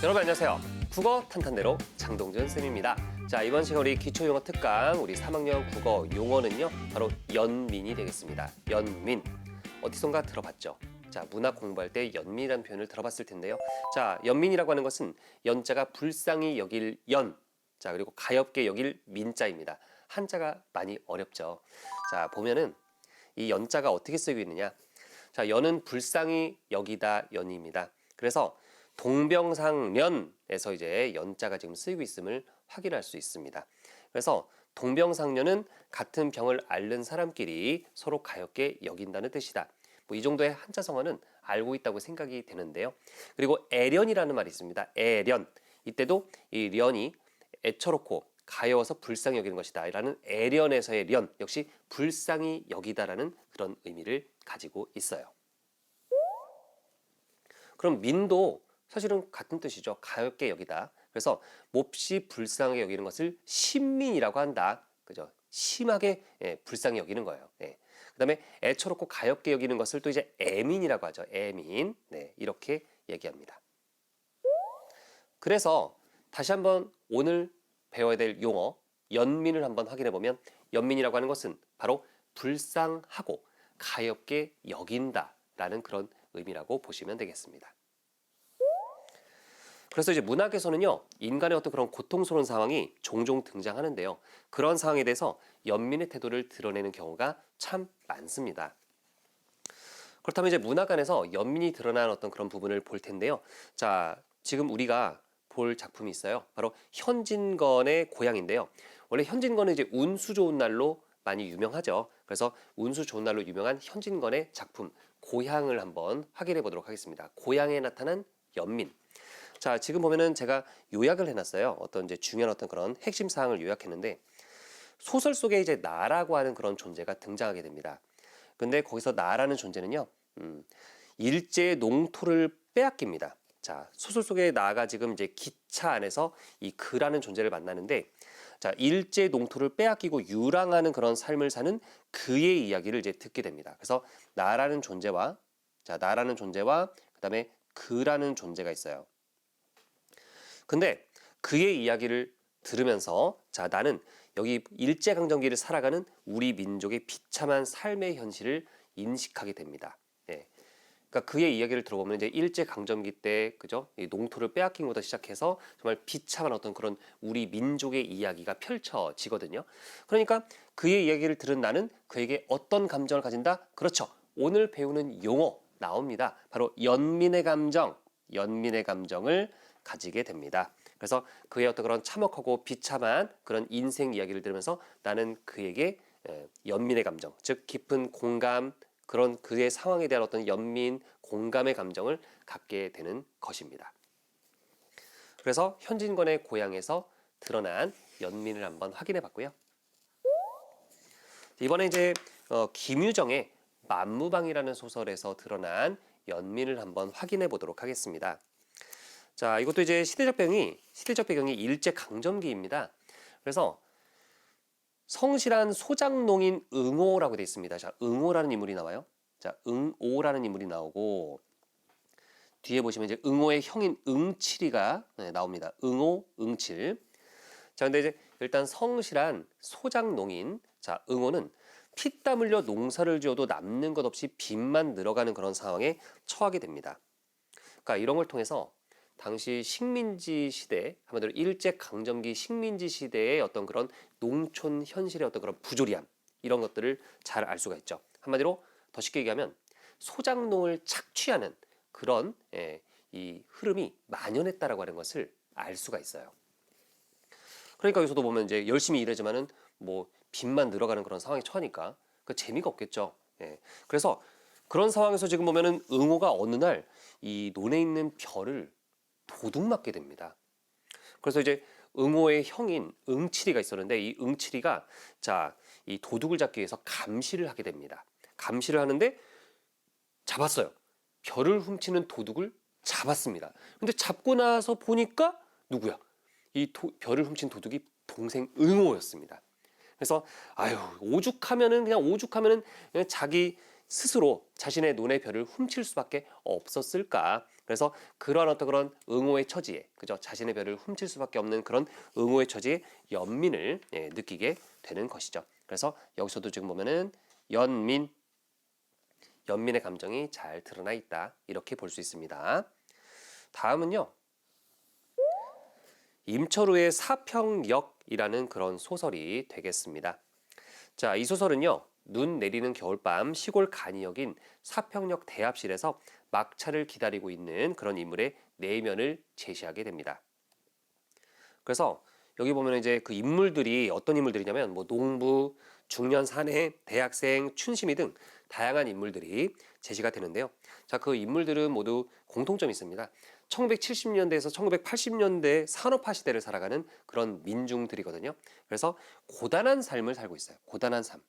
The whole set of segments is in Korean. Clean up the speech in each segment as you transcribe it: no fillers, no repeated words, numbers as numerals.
여러분 안녕하세요. 국어 탄탄대로 장동준 쌤입니다. 자, 이번 시간 우리 기초용어 특강 우리 3학년 국어 용어는요. 바로 연민이 되겠습니다. 연민. 어디선가 들어봤죠? 자, 문학 공부할 때 연민이라는 표현을 들어봤을 텐데요. 자, 연민이라고 하는 것은 연자가 불쌍히 여길 연. 자, 그리고 가엾게 여길 민자입니다. 한자가 많이 어렵죠. 자, 보면은 이 연자가 어떻게 쓰이고 있느냐. 자, 연은 불쌍히 여기다 연입니다. 그래서 동병상련에서 이제 연자가 지금 쓰이고 있음을 확인할 수 있습니다. 그래서 동병상련은 같은 병을 앓는 사람끼리 서로 가엾게 여긴다는 뜻이다. 뭐 이 정도의 한자성어는 알고 있다고 생각이 되는데요. 그리고 애련이라는 말이 있습니다. 애련. 이때도 이 련이 애처롭고 가여워서 불쌍히 여기는 것이다 라는 애련에서의 련 역시 불쌍히 여기다라는 그런 의미를 가지고 있어요. 그럼 민도 사실은 같은 뜻이죠. 가엾게 여기다. 그래서 몹시 불쌍하게 여기는 것을 심민이라고 한다. 그죠? 심하게 불쌍히 여기는 거예요. 그다음에 애처롭고 가엾게 여기는 것을 또 이제 애민이라고 하죠. 애민. 네, 이렇게 얘기합니다. 그래서 다시 한번 오늘 배워야 될 용어 연민을 한번 확인해 보면 연민이라고 하는 것은 바로 불쌍하고 가엾게 여긴다라는 그런 의미라고 보시면 되겠습니다. 그래서 이제 문학에서는요, 인간의 어떤 그런 고통스러운 상황이 종종 등장하는데요. 그런 상황에 대해서 연민의 태도를 드러내는 경우가 참 많습니다. 그렇다면 이제 문학 안에서 연민이 드러나는 어떤 그런 부분을 볼 텐데요. 자, 지금 우리가 볼 작품이 있어요. 바로 현진건의 고향인데요. 원래 현진건은 이제 운수 좋은 날로 많이 유명하죠. 그래서 운수 좋은 날로 유명한 현진건의 작품 고향을 한번 확인해 보도록 하겠습니다. 고향에 나타난 연민. 자, 지금 보면은 제가 요약을 해놨어요. 어떤 이제 중요한 어떤 그런 핵심 사항을 요약했는데 소설 속에 이제 나라고 하는 그런 존재가 등장하게 됩니다. 근데 거기서 나라는 존재는요, 일제의 농토를 빼앗깁니다. 자, 소설 속에 나가 지금 이제 기차 안에서 이 그라는 존재를 만나는데, 자, 일제의 농토를 빼앗기고 유랑하는 그런 삶을 사는 그의 이야기를 이제 듣게 됩니다. 그래서 나라는 존재와, 자, 나라는 존재와 그다음에 그라는 존재가 있어요. 근데 그의 이야기를 들으면서 자, 나는 여기 일제강점기를 살아가는 우리 민족의 비참한 삶의 현실을 인식하게 됩니다. 그러니까 그의 이야기를 들어보면 이제 일제강점기 때 그죠? 이 농토를 빼앗긴 것부터 시작해서 정말 비참한 어떤 그런 우리 민족의 이야기가 펼쳐지거든요. 그러니까 그의 이야기를 들은 나는 그에게 어떤 감정을 가진다? 그렇죠. 오늘 배우는 용어 나옵니다. 바로 연민의 감정, 연민의 감정을 가지게 됩니다. 그래서 그의 어떤 그런 참혹하고 비참한 그런 인생 이야기를 들으면서 나는 그에게 연민의 감정, 즉 깊은 공감, 그런 그의 상황에 대한 어떤 연민, 공감의 감정을 갖게 되는 것입니다. 그래서 현진건의 고향에서 드러난 연민을 한번 확인해 봤고요. 이번에 이제 김유정의 만무방이라는 소설에서 드러난 연민을 한번 확인해 보도록 하겠습니다. 자, 이것도 이제 시대적 배경이 일제강점기입니다. 그래서 성실한 소장농인 응오라고 되어 있습니다. 자, 응오라는 인물이 나와요. 자, 응오라는 인물이 나오고 뒤에 보시면 이제 응오의 형인 응칠이가 나옵니다. 응오, 응칠. 자, 근데 이제 일단 성실한 소장농인, 자, 응오는 피땀 흘려 농사를 지어도 남는 것 없이 빚만 늘어가는 그런 상황에 처하게 됩니다. 그러니까 이런 걸 통해서 당시 식민지 시대, 한마디로 일제강점기 식민지 시대의 어떤 그런 농촌 현실의 어떤 그런 부조리함, 이런 것들을 잘 알 수가 있죠. 한마디로 더 쉽게 얘기하면 소장농을 착취하는 그런 이 흐름이 만연했다라고 하는 것을 알 수가 있어요. 그러니까 여기서도 보면 이제 열심히 일하지만은 뭐 빚만 늘어가는 그런 상황에 처하니까 그 재미가 없겠죠. 그래서 그런 상황에서 지금 보면은 응오가 어느 날 이 논에 있는 벼를 도둑 맞게 됩니다. 그래서 이제 응오의 형인 응칠이가 있었는데 이 응칠이가 자, 이 도둑을 잡기 위해서 감시를 하게 됩니다. 감시를 하는데 잡았어요. 벼를 훔치는 도둑을 잡았습니다. 근데 잡고 나서 보니까 누구야? 별을 훔친 도둑이 동생 응호였습니다. 그래서 오죽하면은 그냥 자기 스스로 자신의 눈의 별을 훔칠 수밖에 없었을까. 그래서 그런 응호의 처지에, 그죠? 자신의 별을 훔칠 수밖에 없는 그런 응호의 처지에 연민을 느끼게 되는 것이죠. 그래서 여기서도 지금 보면은 연민의 감정이 잘 드러나 있다. 이렇게 볼 수 있습니다. 다음은요. 임철우의 사평역이라는 그런 소설이 되겠습니다. 자, 이 소설은요. 눈 내리는 겨울밤 시골 간이역인 사평역 대합실에서 막차를 기다리고 있는 그런 인물의 내면을 제시하게 됩니다. 그래서 여기 보면 이제 그 인물들이 어떤 인물들이냐면 뭐 농부, 중년 사내, 대학생, 춘심이 등 다양한 인물들이 제시가 되는데요. 자, 그 인물들은 모두 공통점이 있습니다. 1970년대에서 1980년대 산업화 시대를 살아가는 그런 민중들이거든요. 그래서 고단한 삶을 살고 있어요. 고단한 삶.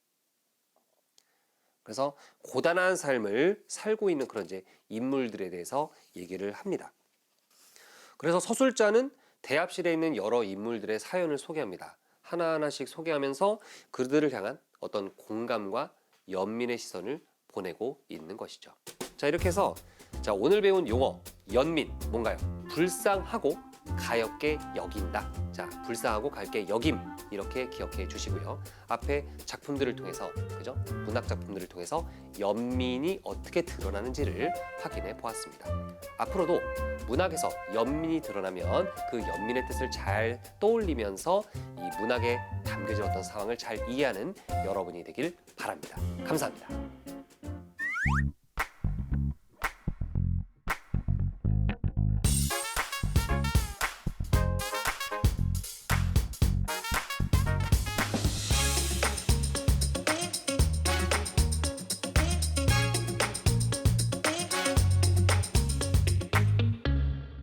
그래서 고단한 삶을 살고 있는 그런 이제 인물들에 대해서 얘기를 합니다. 그래서 서술자는 대합실에 있는 여러 인물들의 사연을 소개합니다. 하나하나씩 소개하면서 그들을 향한 어떤 공감과 연민의 시선을 보내고 있는 것이죠. 자, 이렇게 해서 오늘 배운 용어 연민 뭔가요? 불쌍하고 가엾게 여긴다. 자, 불쌍하고 가엾게 여김 이렇게 기억해 주시고요. 앞에 작품들을 통해서 그죠? 문학 작품들을 통해서 연민이 어떻게 드러나는지를 확인해 보았습니다. 앞으로도 문학에서 연민이 드러나면 그 연민의 뜻을 잘 떠올리면서 이 문학에 담겨진 어떤 상황을 잘 이해하는 여러분이 되길 바랍니다. 감사합니다.